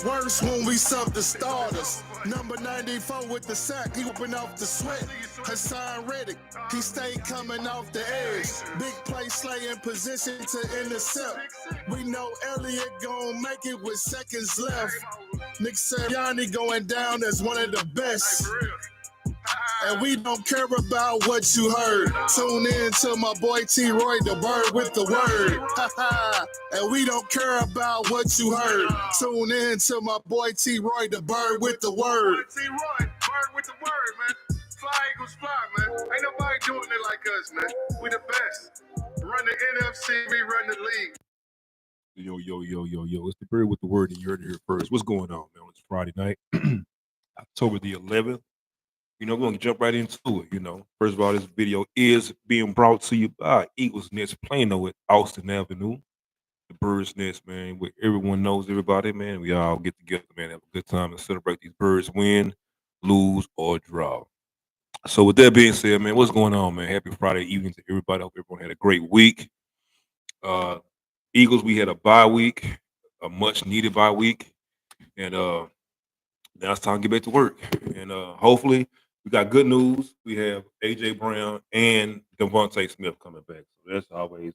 worse when we sub the starters. Number 94 with the sack, he whooping off the sweat. Hassan Reddick, he stayed coming off the edge. Big play Slay in position to intercept. We know Elliott gon' make it with seconds left. Nick Sirianni going down as one of the best. And we don't care about what you heard. Tune in to my boy T. Roy, the bird with the word. And we don't care about what you heard. Tune in to my boy T. Roy, the bird with the word. T. Roy, bird with the word, man. Fly Eagles fly, man. Ain't nobody doing it like us, man. We the best. Run the NFC, we run the league. Yo. It's the bird with the word, and you heard it here first. What's going on, man? It's Friday night, October the 11th. We're going to jump right into it. First of all, this video is being brought to you by Eagles Nest Plano at Austin Avenue. The Birds Nest, man, where everyone knows everybody, man. We all get together, man, have a good time and celebrate these Birds win, lose, or draw. So with that being said, man, what's going on, man? Happy Friday evening to everybody. I hope everyone had a great week. Eagles, we had a bye week, a much needed bye week. And now it's time to get back to work. And hopefully we got good news. We have AJ Brown and Devontae Smith coming back. So that's always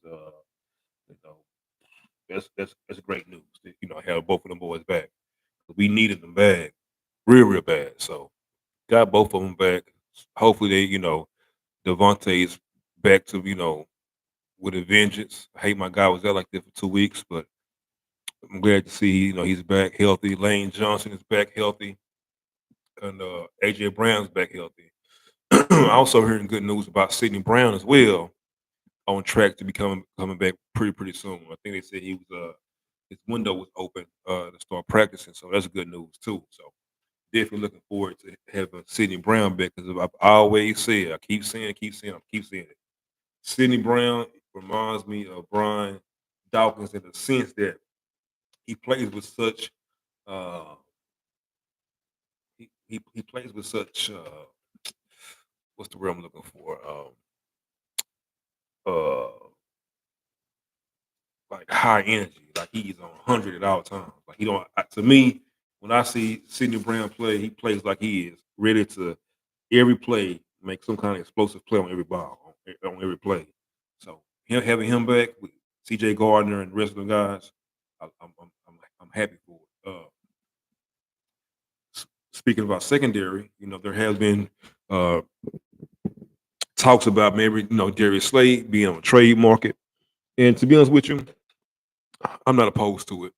that's great news. Have both of them boys back. We needed them back real bad. So got both of them back. Hopefully they, Devontae's back to, with a vengeance. I hate my guy was out like that for 2 weeks, but I'm glad to see, he's back healthy. Lane Johnson is back healthy. And AJ Brown's back healthy. I also heard good news about Sidney Brown as well, on track to be coming back pretty soon. I think they said he was his window was open to start practicing, so that's good news too. So definitely looking forward to having Sidney Brown back, because I've always said, I keep saying it. Sidney Brown reminds me of Brian Dawkins in the sense that he plays with such he plays with such what's the word I'm looking for? Like high energy, like he's on 100 at all times. Like he don't. To me, when I see Sidney Brown play, he plays like he is ready to every play make some kind of explosive play on every ball, on every play. So having him back with C.J. Gardner and the rest of the guys, I'm happy for it. Speaking about secondary, there has been talks about maybe Darius Slade being on the trade market, and to be honest with you, I'm not opposed to it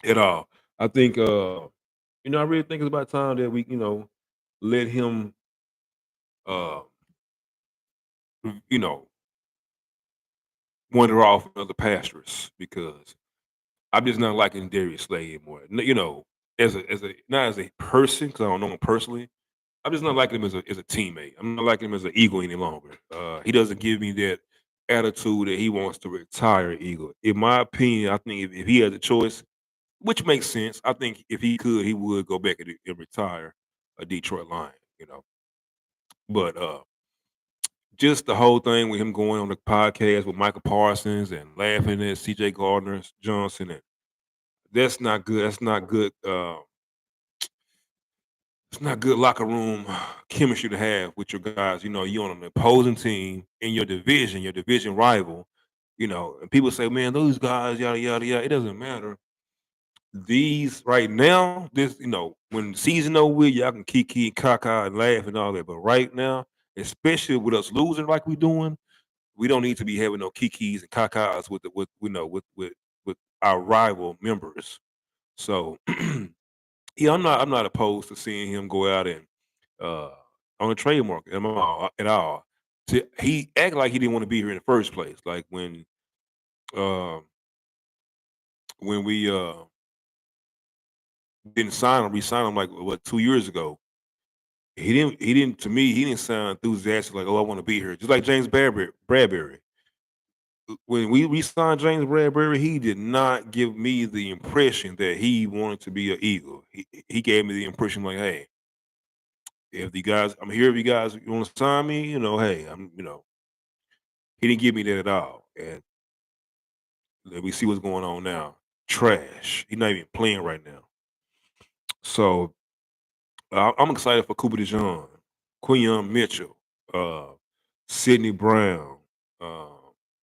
at all. I think I really think it's about time that we let him you know wander off in other pastures, because I'm just not liking Darius Slade anymore. As a not as a person, because I don't know him personally. I'm just not liking him as a teammate. I'm not liking him as an Eagle any longer. He doesn't give me that attitude that he wants to retire Eagle. In my opinion, I think if he had the choice, which makes sense, I think if he could, he would go back and retire a Detroit Lion. But just the whole thing with him going on the podcast with Michael Parsons and laughing at C.J. Gardner Johnson, and that's not good. That's not good. It's not good locker room chemistry to have with your guys. You're on an opposing team in your division rival. And people say, man, those guys, yada yada yada. It doesn't matter. These right now, when the season over with, y'all can kiki and caca and laugh and all that. But right now, especially with us losing like we doing, we don't need to be having no kikis and cacas with our rival members. So yeah, I'm not opposed to seeing him go out and on the trade market at all. He acted like he didn't want to be here in the first place. Like uh, when we didn't sign him, re-sign him like 2 years ago. He didn't to me, he didn't sound enthusiastic like, oh, I want to be here. Just like James Bradbury. When we re-signed James Bradbury, he did not give me the impression that he wanted to be an Eagle. He gave me the impression like, hey, I'm here if you guys want to sign me, hey, he didn't give me that at all. And let me see what's going on now. Trash. He's not even playing right now. So I'm excited for Cooper DeJean, Quinyon Mitchell, uh, Sidney Brown, uh,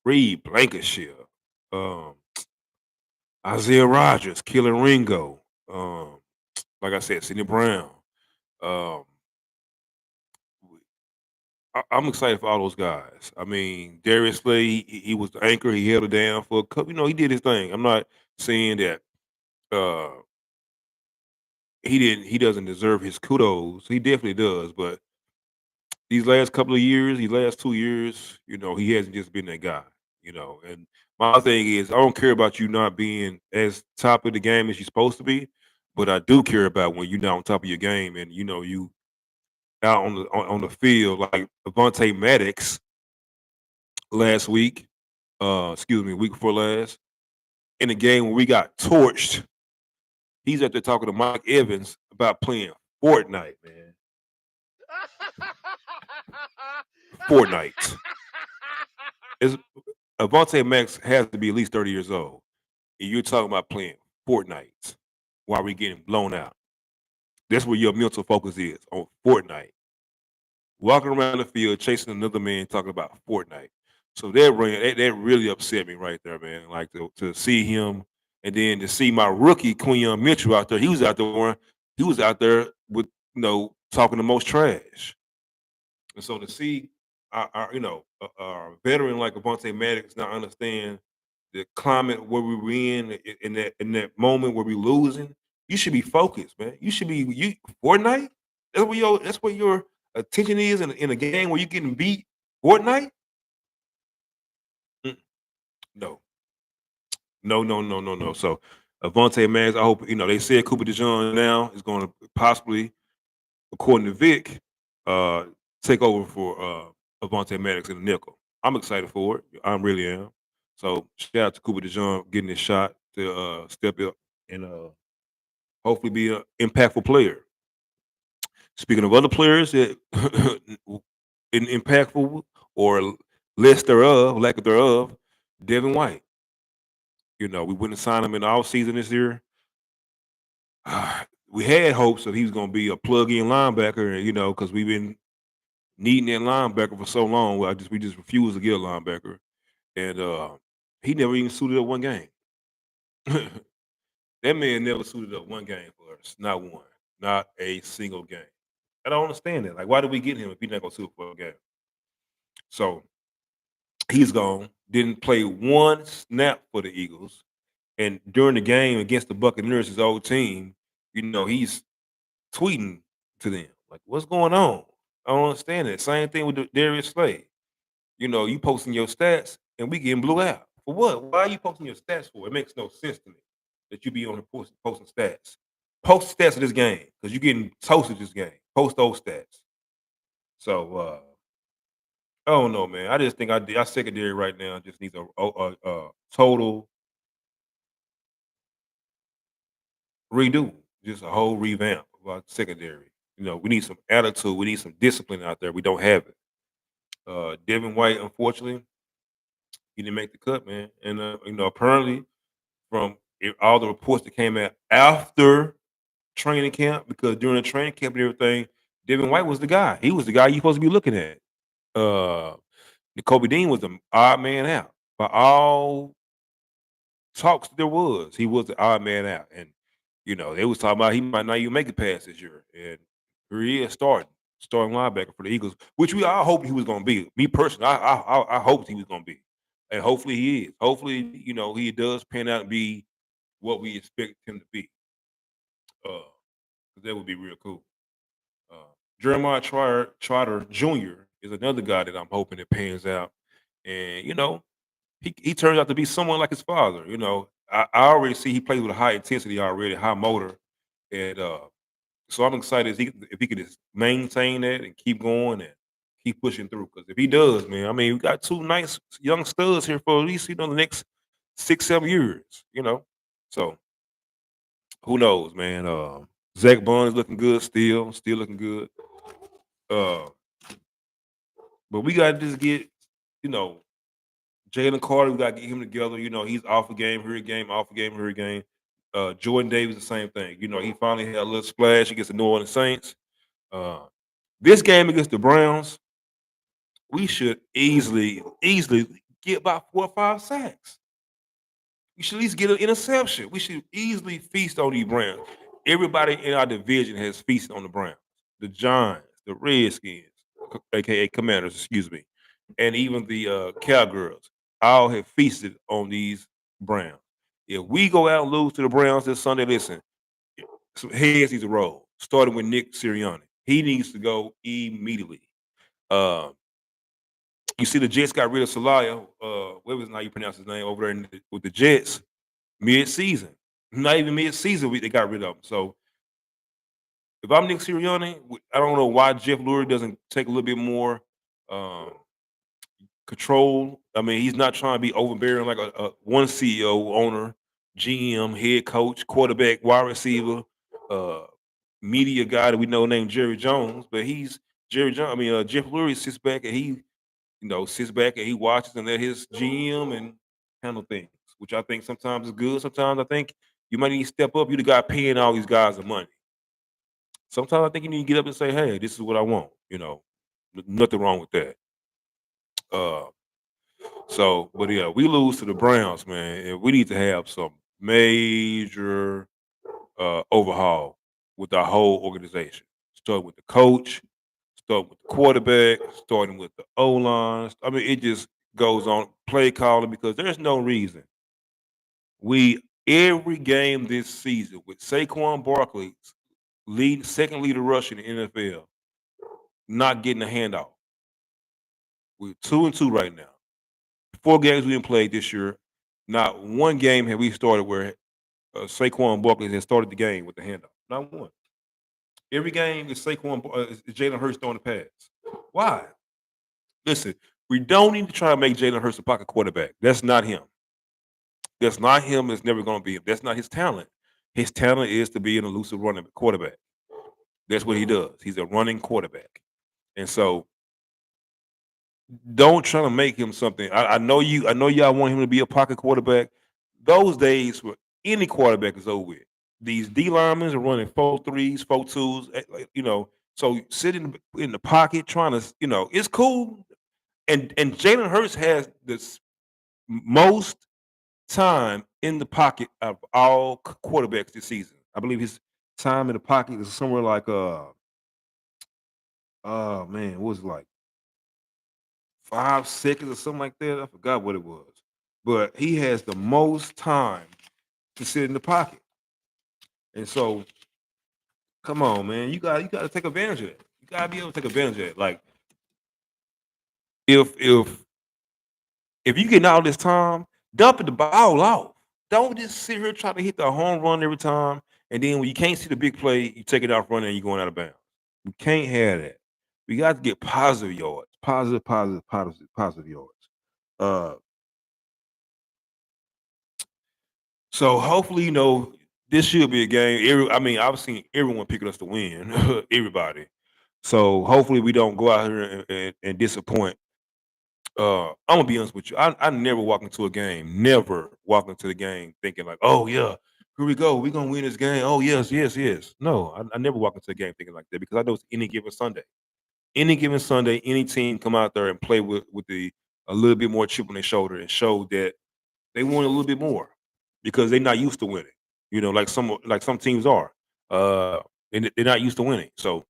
Reed Blankenship, um, Isaiah Rogers, Killer Ringo. Like I said, Sidney Brown. Um, I'm excited for all those guys. I mean, Darius Slay, he was the anchor. He held it down for a couple. He did his thing. I'm not saying that uh, he doesn't deserve his kudos. He definitely does. But these last couple of years, these last 2 years, he hasn't just been that guy. And my thing is, I don't care about you not being as top of the game as you're supposed to be, but I do care about when you're not on top of your game and you out on the field like Avonte Maddox last week. Week before last, in the game when we got torched, he's out there talking to Mike Evans about playing Fortnite, man. Fortnite. Avonte Max has to be at least 30 years old. And you're talking about playing Fortnite while we're getting blown out. That's where your mental focus is, on Fortnite. Walking around the field chasing another man talking about Fortnite. So that really upset me right there, man. Like to see him and then to see my rookie Quinyon Mitchell out there. He was out there with talking the most trash. And so to see a veteran like Avonte Maddox not understand the climate where we were in that moment where we losing, you should be focused, man. You should be Fortnite. That's where your attention is in a game where you're getting beat. Fortnite? Mm, No, no, no, no, no, no. So Avonte Maddox, I hope they said Cooper DeJean now is going to possibly, according to Vic, uh, take over for Avonte Maddox in the nickel. I'm excited for it. I really am. So shout out to Cooper DeJean getting his shot to step up and hopefully be an impactful player. Speaking of other players that impactful or less thereof, lack thereof, Devin White. We wouldn't sign him in the offseason this year. We had hopes that he was going to be a plug-in linebacker, because we've been needing that linebacker for so long. We just refused to get a linebacker, and he never even suited up one game. That man never suited up one game for us, not one, not a single game. I don't understand that. Like, why did we get him if he's not going to suit up for a game? So he's gone. Didn't play one snap for the Eagles, and during the game against the Buccaneers, his old team, he's tweeting to them like, "What's going on? I don't understand it." Same thing with Darius Slay. You posting your stats and we getting blew out. For what? Why are you posting your stats for? It makes no sense to me that you be on here posting stats. Post stats of this game because you're getting toasted this game. Post those stats. So I don't know, man. I just think our secondary right now just needs a total redo, just a whole revamp of our secondary. We need some attitude. We need some discipline out there. We don't have it. Devin White, unfortunately, he didn't make the cut, man. And apparently, from all the reports that came out after training camp, because during the training camp and everything, Devin White was the guy. He was the guy you're supposed to be looking at. Kobe Dean was the odd man out. By all talks there was, he was the odd man out. And, they was talking about he might not even make it past this year. And here he is starting linebacker for the Eagles, which we all hoped he was going to be. Me personally, I hoped he was going to be. And hopefully he is. Hopefully, he does pan out and be what we expect him to be. 'Cause that would be real cool. Jeremiah Trotter Jr. is another guy that I'm hoping it pans out. And, he turns out to be someone like his father. I already see he plays with a high intensity already, high motor. And so I'm excited if he could just maintain that and keep going and keep pushing through. Because if he does, man, I mean, we got two nice young studs here for at least, the next 6-7 years. So who knows, man? Zach Bond is looking good still looking good. Uh, but we got to just get, Jalen Carter. We got to get him together. He's off a game, here a game, off a game, here a game. Jordan Davis, the same thing. You know, he finally had a little splash against the New Orleans Saints. This game against the Browns, we should easily get about 4 or 5 sacks. We should at least get an interception. We should easily feast on these Browns. Everybody in our division has feasted on the Browns, the Giants, the Redskins, aka Commanders, excuse me, and even the Cowgirls. All have feasted on these Browns. If we go out and lose to the Browns this Sunday, listen, some heads needs to roll. Starting with Nick Sirianni, he needs to go immediately. Uh, you see, the Jets got rid of Salaya. What was how you pronounce his name over there with the Jets mid-season? Not even mid-season, they got rid of him. So if I'm Nick Sirianni, I don't know why Jeff Lurie doesn't take a little bit more um, control. I mean, he's not trying to be overbearing like a one CEO, owner, GM, head coach, quarterback, wide receiver, uh, media guy that we know named Jerry Jones. But he's Jerry Jones. I mean, Jeff Lurie sits back and sits back and he watches and let his GM and handle things, which I think sometimes is good. Sometimes I think you might need to step up. You're the guy paying all these guys the money. Sometimes I think you need to get up and say, "Hey, this is what I want." Nothing wrong with that. Uh, but yeah, we lose to the Browns, man, and we need to have some major overhaul with our whole organization. Start with the coach, start with the quarterback, starting with the O line. I mean, it just goes on play calling because there's no reason we every game this season with Saquon Barkley second leader rush in the NFL, not getting a handoff. We're 2-2 right now. 4 games we didn't play this year. Not one game have we started where Saquon Barkley has started the game with the handoff. Not one. Every game is is Jalen Hurts throwing the pass. Why? Listen, we don't need to try to make Jalen Hurts a pocket quarterback. That's not him. That's not him. It's never going to be him. That's not his talent. His talent is to be an elusive running quarterback. That's what he does. He's a running quarterback. And so don't try to make him something. I know y'all want him to be a pocket quarterback. Those days for any quarterback is over with. These D linemen are running 4-3s, 4-2s, so sitting in the pocket trying to, it's cool. And Jalen Hurts has this most time in the pocket of all quarterbacks this season. I believe his time in the pocket is somewhere like oh man, what was it like 5 seconds or something like that? I forgot what it was. But he has the most time to sit in the pocket. And so come on, man. You gotta take advantage of that. You gotta be able to take advantage of it. Like if you getting all this time, dump the ball off. Don't just sit here trying to hit the home run every time, and then when you can't see the big play, you take it off running and you're going out of bounds. We can't have that. We got to get positive yards, positive yards. So hopefully, this should be a game. I've seen everyone picking us to win, everybody. So hopefully, we don't go out here and disappoint. I'm gonna be honest with you. I never walk into a game, never walk into the game thinking like, oh yeah, here we go, we're gonna win this game. Oh yes, yes, yes. No, I never walk into a game thinking like that because I know it's any given Sunday. Any given Sunday, any team come out there and play with a little bit more chip on their shoulder and show that they want a little bit more because they're not used to winning. Like some teams are. And they're not used to winning. So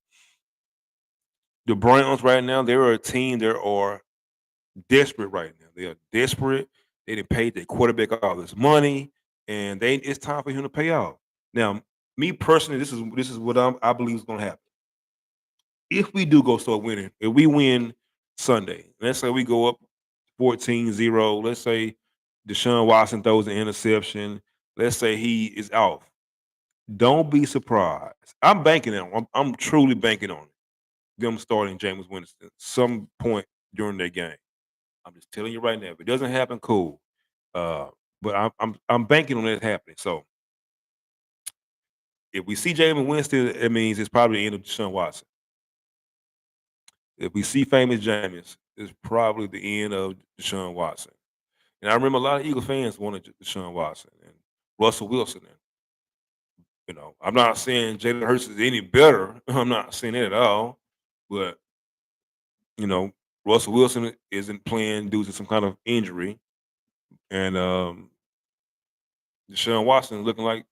the Browns right now, they're a team that are desperate right now. They are desperate. They didn't pay their quarterback all this money, and it's time for him to pay out. Now, me personally, this is what I believe is going to happen. If we do go start winning, if we win Sunday, let's say we go up 14-0, let's say Deshaun Watson throws an interception, let's say he is off. Don't be surprised. I'm banking on it. I'm truly banking on it. Them starting Jameis Winston some point during their game. I'm just telling you right now. If it doesn't happen, cool. But I'm banking on it happening. So if we see Jameis Winston, it means it's probably the end of Deshaun Watson. If we see famous Jameis, it's probably the end of Deshaun Watson. And I remember a lot of Eagle fans wanted Deshaun Watson and Russell Wilson. And You know, I'm not saying Jalen Hurts is any better. I'm not saying that at all. But you know, Russell Wilson isn't playing due to some kind of injury, and Deshaun Watson is looking like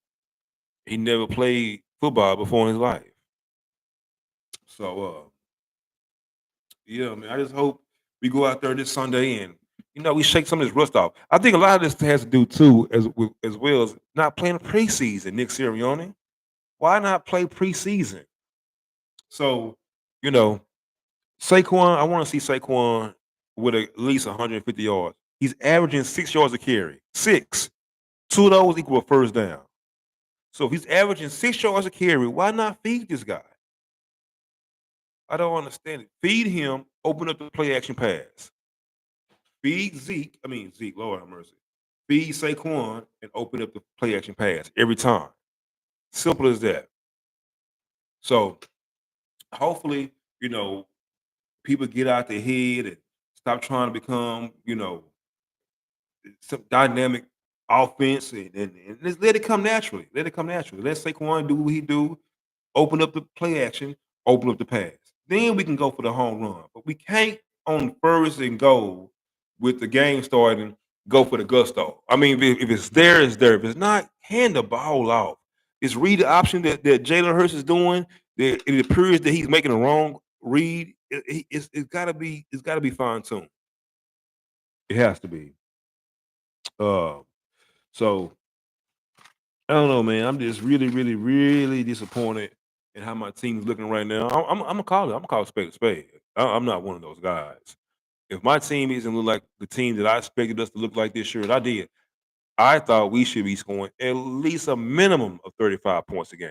he never played football before in his life. So, yeah, man, I just hope we go out there this Sunday and we shake some of this rust off. I think a lot of this has to do too, as well as not playing preseason. Nick Sirianni, why not play preseason? So, you know, Saquon, I want to see Saquon with at least 150 yards. He's averaging 6 yards a carry. 6. 2 of those equal a first down. So if he's averaging 6 yards a carry, why not feed this guy? I don't understand it. Feed him, open up the play action pass. Feed Zeke, Lord have mercy. Feed Saquon and open up the play action pass every time. Simple as that. So hopefully, people get out their head and stop trying to become, some dynamic offense and just let it come naturally. Let it come naturally. Let Saquon do what he do, open up the play action, open up the pass. Then we can go for the home run. But we can't on first and goal with the game starting, go for the gusto. I mean, if it's there, it's there. If it's not, hand the ball off. It's read the option that Jalen Hurts is doing. That it appears that he's making a wrong read. It's gotta be fine tuned. It has to be. So I don't know, man. I'm just really, really, really disappointed in how my team is looking right now. I'm gonna call it. I'm gonna call it spade a spade. I'm not one of those guys. If my team isn't look like the team that I expected us to look like this year, and I did, I thought we should be scoring at least a minimum of 35 points a game.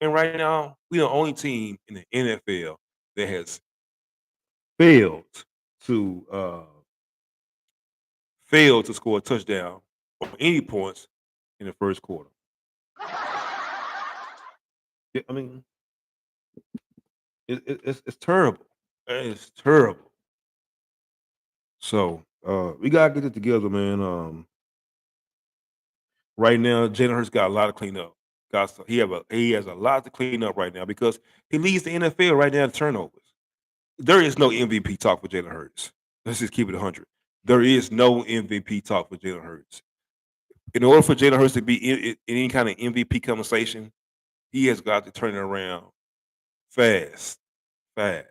And right now, we're the only team in the NFL that has failed to score a touchdown or any points in the first quarter. Yeah, I mean, it's terrible. It's terrible. So we gotta get it together, man. Right now, Jalen Hurts got a lot to clean up. He has a lot to clean up right now because he leads the NFL right now in turnovers. There is no MVP talk for Jalen Hurts. Let's just keep it 100. There is no MVP talk for Jalen Hurts. In order for Jalen Hurts to be in any kind of MVP conversation, he has got to turn it around fast. And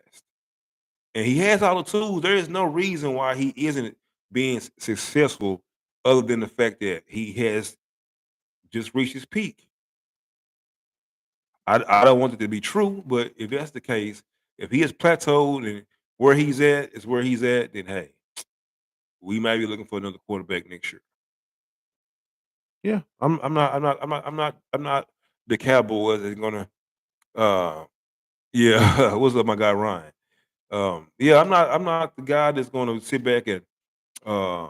he has all the tools. There is no reason why he isn't being successful other than the fact that he has just reached his peak. I don't want it to be true, but if that's the case, if he has plateaued and where he's at is where he's at, then hey, we might be looking for another quarterback next year. Yeah, I'm not the Cowboys that's gonna yeah, what's up, my guy Ryan? Yeah, I'm not the guy that's gonna sit back and uh,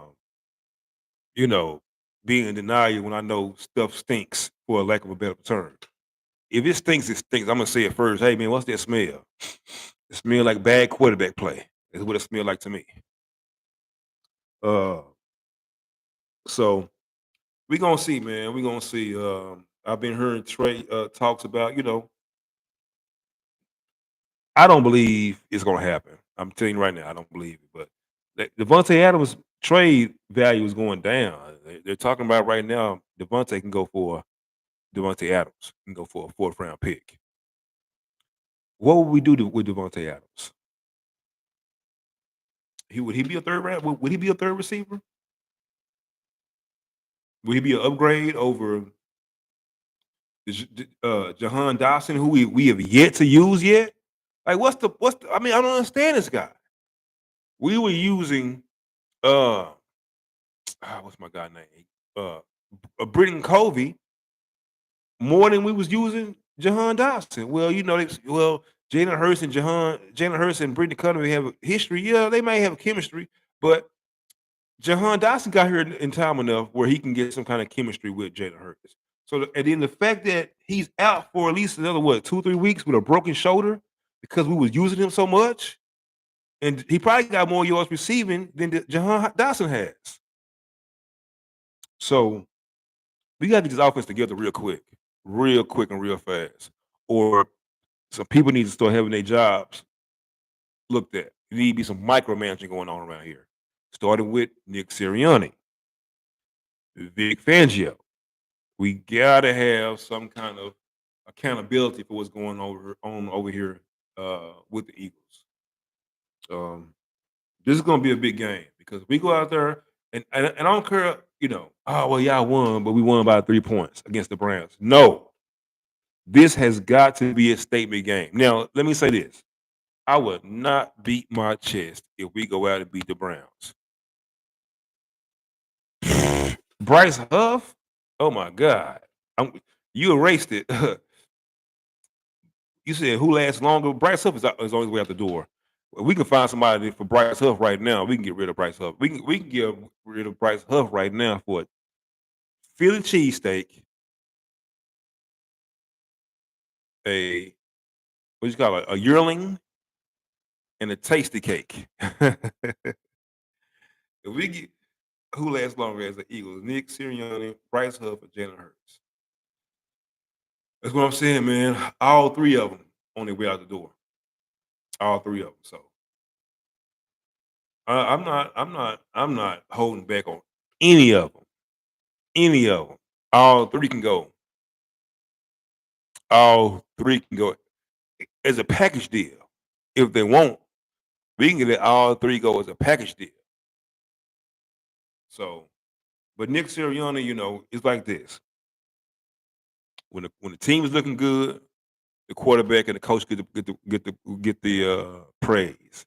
you know, be in denial when I know stuff stinks for a lack of a better term. If it stinks, it stinks. I'm gonna say it first. Hey man, what's that smell? It smell like bad quarterback play. That's what it smell like to me. Uh, so we gonna see, man. We gonna see. I've been hearing Trey talks about. I don't believe it's gonna happen. I'm telling you right now, I don't believe it. But Devontae Adams trade value is going down. They're talking about right now. Devontae can go for Devontae Adams. Can go for a fourth round pick. What would we do with Devontae Adams? Would he be a third round? Would he be a third receiver? Would he be an upgrade over Jahan Dawson, who we have yet to use yet? Like, I mean, I don't understand this guy. We were using what's my guy name? Britton Covey more than we was using Jahan Dawson. Well, Jalen Hurts and Britton Covey have a history. Yeah, they may have chemistry, but Jahan Dawson got here in time enough where he can get some kind of chemistry with Jalen Hurts. So, and then the fact that he's out for at least another 2-3 weeks with a broken shoulder because we was using him so much, and he probably got more yards receiving than Jahan Dawson has. So we got to get this offense together real quick, real quick and real fast. Or some people need to start having their jobs looked at. There need to be some micromanaging going on around here. Starting with Nick Sirianni, Vic Fangio. We gotta have some kind of accountability for what's going on over here with the Eagles. This is gonna be a big game because we go out there and I don't care, oh well, y'all won, but we won by 3 points against the Browns. No, this has got to be a statement game. Now, let me say this. I would not beat my chest if we go out and beat the Browns. Bryce Huff? Oh my God. You erased it. You said who lasts longer? Bryce Huff is on his way out the door. We can find somebody for Bryce Huff right now. We can get rid of Bryce Huff. We can get rid of Bryce Huff right now for a Philly cheesesteak, a what you call it, a yearling, and a tasty cake. If we get who lasts longer as the Eagles, Nick Sirianni, Bryce Huff, or Jalen Hurts. That's what I'm saying, man. All three of them on their way out the door. All three of them. So I'm not holding back on any of them. Any of them. All three can go. All three can go as a package deal. If they want, we can get it all three go as a package deal. So, but Nick Sirianni, it's like this. When the team is looking good, the quarterback and the coach get the praise.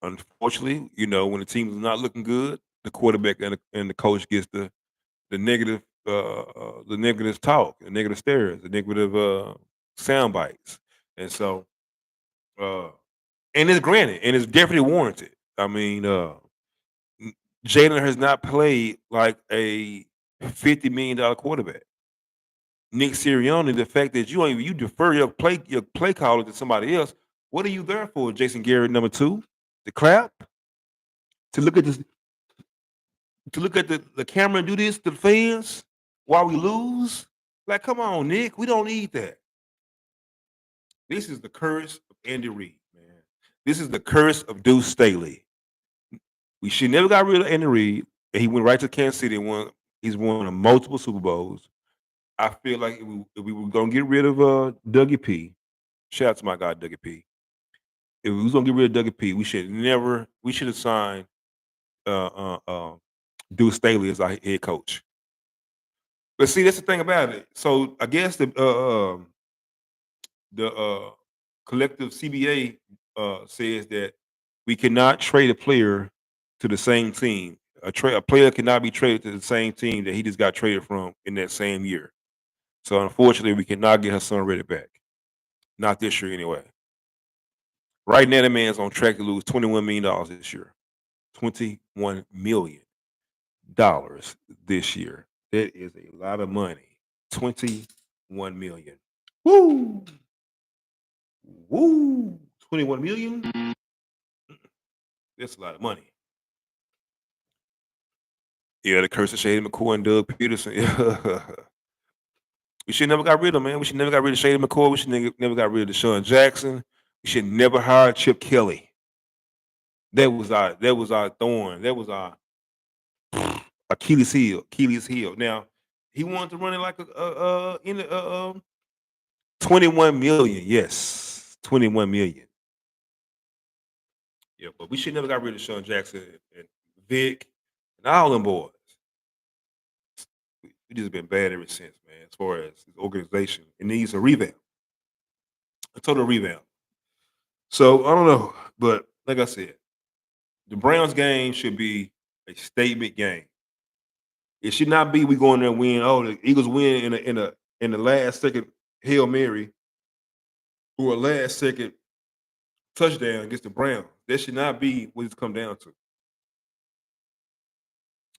Unfortunately, when the team is not looking good, the quarterback and the coach gets the negative talk, the negative stares, the negative sound bites, and so and it's granted, and it's definitely warranted. I mean, Jalen has not played like a $50 million quarterback. Nick Sirianni, the fact that you defer your play caller to somebody else, what are you there for, Jason Garrett number 2? To clap? To look at this? To look at the camera and do this to the fans while we lose? Like, come on, Nick, we don't need that. This is the curse of Andy Reid, man. This is the curse of Deuce Staley. We should never got rid of Andy Reid. And he went right to Kansas City and won. He's won multiple Super Bowls. I feel like if we were gonna get rid of Dougie P, shout out to my guy Dougie P. If we was gonna get rid of Dougie P, we should have signed Deuce Staley as our head coach. But see, that's the thing about it. So I guess the collective CBA says that we cannot trade a player to the same team. A player cannot be traded to the same team that he just got traded from in that same year. So unfortunately, we cannot get Hassan Reddick back. Not this year anyway. Right now, the man's on track to lose $21 million this year. $21 million this year. That is a lot of money. $21 million. Woo! Woo! $21 million? That's a lot of money. Yeah, the curse of Shady McCoy and Doug Peterson. We should never got rid of him, man. We should never got rid of Shady McCoy. We should never got rid of Deshaun Jackson. We should never hire Chip Kelly. That was our thorn. That was our Achilles heel. Now, he wanted to run it like a 21 million. Yes, 21 million. Yeah, but we should never got rid of Deshaun Jackson and Vic and all them boys. We just been bad ever since, man. As far as the organization, it needs a revamp, a total revamp. So I don't know, but like I said, the Browns game should be a statement game. It should not be we go in there and win. Oh, the Eagles win in the last second Hail Mary or a last second touchdown against the Browns. That should not be what it's come down to.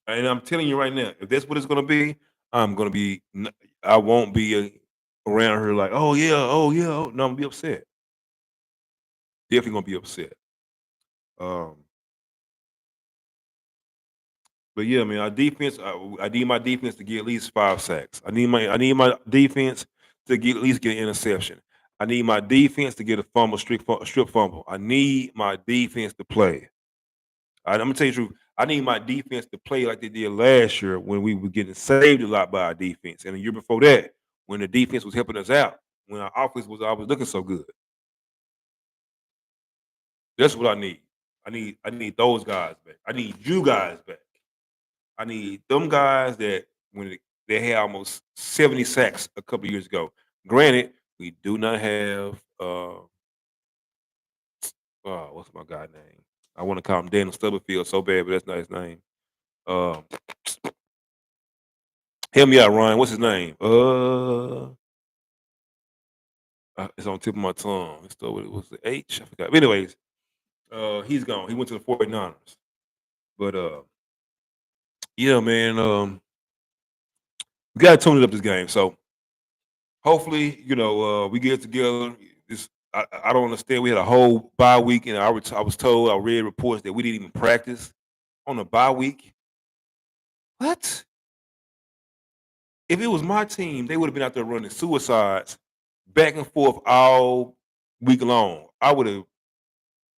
And I'm telling you right now, if that's what it's going to be, I won't be around her like, oh yeah. No, I'm going to be upset. Definitely going to be upset. But yeah, man, our defense. I need my defense to get at least 5 sacks. I need my defense to get at least get an interception. I need my defense to get a fumble, strip fumble. I need my defense to play. I'm gonna tell you the truth. I need my defense to play like they did last year when we were getting saved a lot by our defense, and the year before that when the defense was helping us out, when our offense was always looking so good. That's what I need. I need those guys back. I need you guys back. I need them guys that when they had almost 70 sacks a couple years ago. Granted, we do not have what's my guy name? I want to call him Daniel Stubblefield so bad, but that's not his name. Um, help me out, Ryan. What's his name? It's on the tip of my tongue. It's still what's the H? I forgot. But anyways, he's gone. He went to the 49ers. But yeah, man, we gotta tune it up this game. So hopefully, we get together. I don't understand. We had a whole bye week, and I was told, I read reports that we didn't even practice on a bye week. What? If it was my team, they would have been out there running suicides back and forth all week long.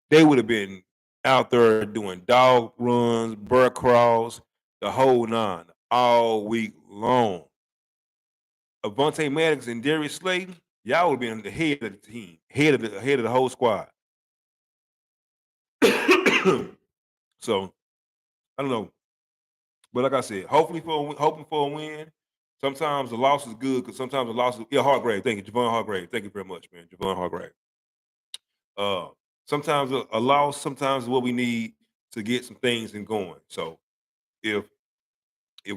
They would have been out there doing dog runs, bird crawls, the whole nine all week long. Avonte Maddox and Darius Slayton, y'all would have been the head of the team, head of the whole squad. So I don't know, but like I said, hoping for a win. Sometimes the loss is good because sometimes the loss is Hargrave. Thank you, Javon Hargrave. Thank you very much, man, Javon Hargrave. Uh, sometimes a loss, sometimes is what we need to get some things in going. So if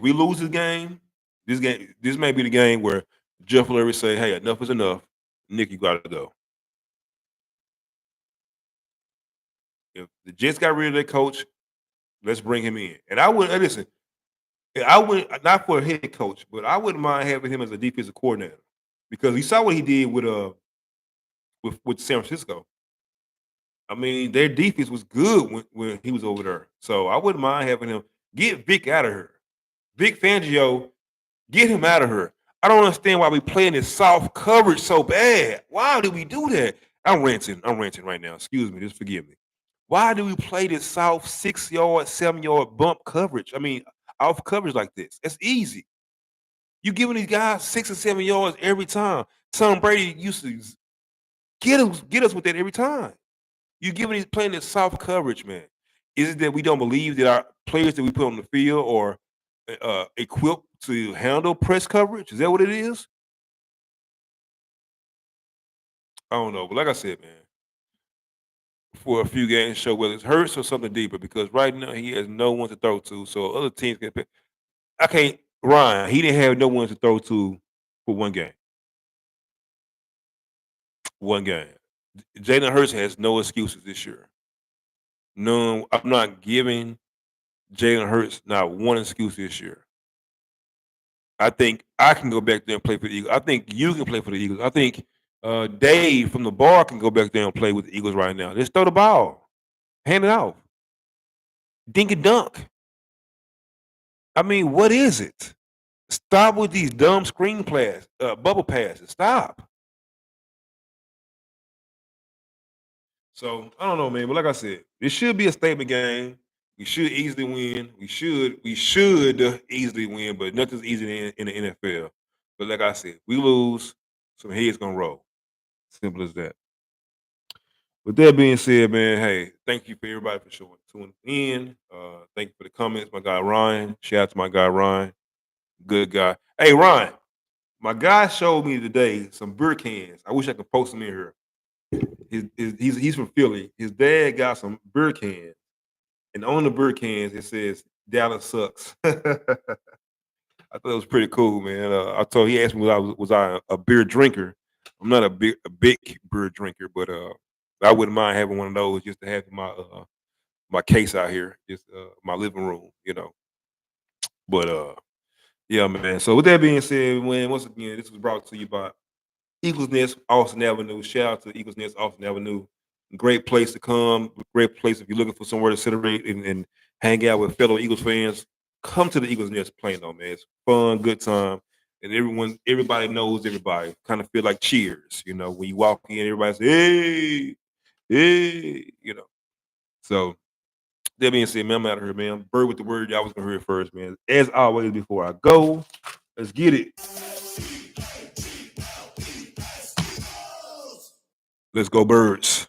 we lose this may be the game where Jeff Lurie say, "Hey, enough is enough. Nick, you got to go." If the Jets got rid of their coach, let's bring him in. And I would listen. I would not for a head coach, but I wouldn't mind having him as a defensive coordinator because we saw what he did with San Francisco. I mean, their defense was good when he was over there. So I wouldn't mind having him get Vic out of here. Vic Fangio, get him out of here. I don't understand why we playing this soft coverage so bad. Why do we do that? I'm ranting right now. Excuse me. Just forgive me. Why do we play this soft 6 yard, 7 yard bump coverage? I mean, off coverage like this. It's easy. You giving these guys 6 or 7 yards every time. Tom Brady used to get us with that every time. You playing this soft coverage, man. Is it that we don't believe that our players that we put on the field are equipped to handle press coverage? Is that what it is? I don't know, but like I said, man, for a few games, show whether it's Hurts or something deeper. Because right now he has no one to throw to, so other teams can. I can't. Ryan, he didn't have no one to throw to for one game. One game. Jalen Hurts has no excuses this year. No, I'm not giving Jalen Hurts not one excuse this year. I think I can go back there and play for the Eagles. I think you can play for the Eagles. I think Dave from the bar can go back there and play with the Eagles right now. Just throw the ball, hand it off, dink and dunk. I mean, what is it? Stop with these dumb screen bubble passes. Stop. So I don't know, man. But like I said, this should be a statement game. We should easily win. We should easily win, but nothing's easy in the NFL. But like I said, we lose, some heads gonna roll. Simple as that. With that being said, man, hey, thank you for everybody for tuning in. Thank you for the comments, my guy Ryan. Shout out to my guy Ryan, good guy. Hey Ryan, my guy showed me today some beer cans. I wish I could post them in here. He's from Philly. His dad got some beer cans, and on the beer cans it says Dallas sucks. I thought it was pretty cool, man. He asked me was I a beer drinker. I'm not a big beer drinker, but I wouldn't mind having one of those just to have in my case out here, just my living room, But yeah, man. So with that being said, once again, this was brought to you by Eagles Nest, Austin Avenue. Shout out to Eagles Nest, Austin Avenue. Great place to come. Great place if you're looking for somewhere to celebrate and hang out with fellow Eagles fans. come to the Eagles Nest Plano, man. It's fun, good time, and everybody knows everybody. Kind of feel like cheers, you know, when you walk in, everybody say, "Hey, hey," you know. So that being said, man, I'm out of here, man. Bird with the word, y'all was gonna hear it first, man. As always, before I go, let's get it. Let's go, Birds.